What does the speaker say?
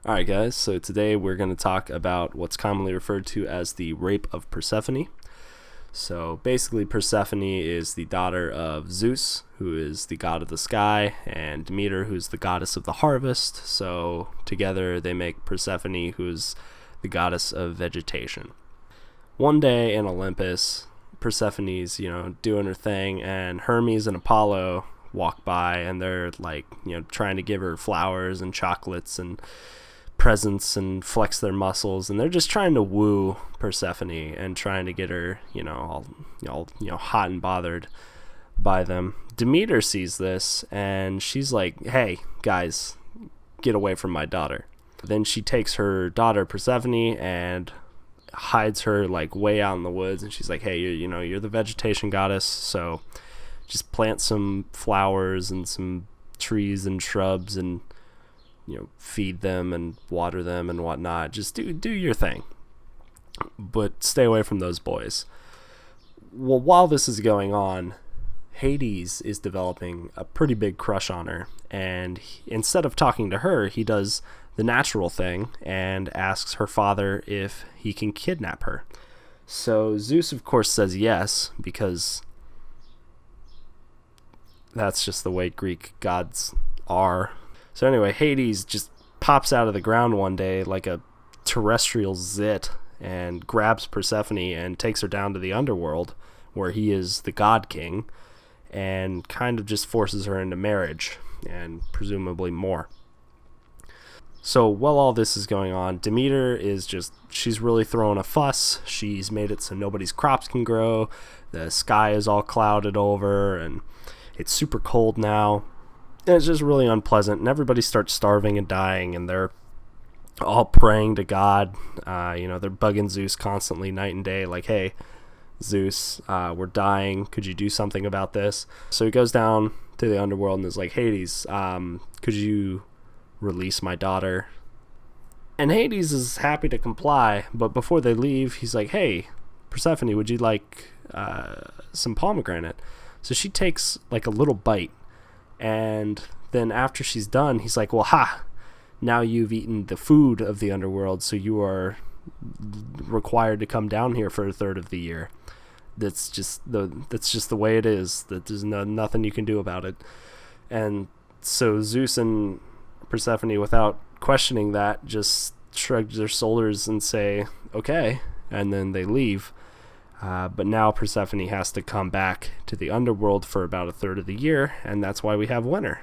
Alright, guys, so today we're going to talk about what's commonly referred to as the rape of Persephone. So basically, Persephone is the daughter of Zeus, who is the god of the sky, and Demeter, who's the goddess of the harvest. So together they make Persephone, who's the goddess of vegetation. One day in Olympus, Persephone's, doing her thing, and Hermes and Apollo walk by, and they're trying to give her flowers and chocolates and presents and flex their muscles, and they're just trying to woo Persephone and trying to get her, all hot and bothered by them. Demeter sees this and she's like, "Hey, guys, get away from my daughter." Then she takes her daughter Persephone and hides her way out in the woods, and she's like, "Hey, you're the vegetation goddess, so just plant some flowers and some trees and shrubs and feed them and water them and whatnot. Just do your thing, but stay away from those boys." Well, while this is going on, Hades is developing a pretty big crush on her, and instead of talking to her, he does the natural thing and asks her father if he can kidnap her. So Zeus, of course, says yes, because that's just the way Greek gods are. So anyway, Hades just pops out of the ground one day like a terrestrial zit and grabs Persephone and takes her down to the underworld, where he is the god king, and kind of just forces her into marriage and presumably more. So while all this is going on, Demeter she's really throwing a fuss. She's made it so nobody's crops can grow. The sky is all clouded over, and it's super cold now. And it's just really unpleasant, and everybody starts starving and dying, and they're all praying to God. They're bugging Zeus constantly, night and day, like, "Hey, Zeus, we're dying. Could you do something about this?" So he goes down to the underworld and is like, "Hades, could you release my daughter?" And Hades is happy to comply, but before they leave, he's like, "Hey, Persephone, would you like some pomegranate?" So she takes a little bite. And then after she's done, he's like, "Well, now you've eaten the food of the underworld, so you are required to come down here for a third of the year. That's just the way it is. That there's nothing you can do about it." And so Zeus and Persephone, without questioning that, just shrug their shoulders and say, "Okay," and then they leave. But now Persephone has to come back to the underworld for about a third of the year, and that's why we have winter.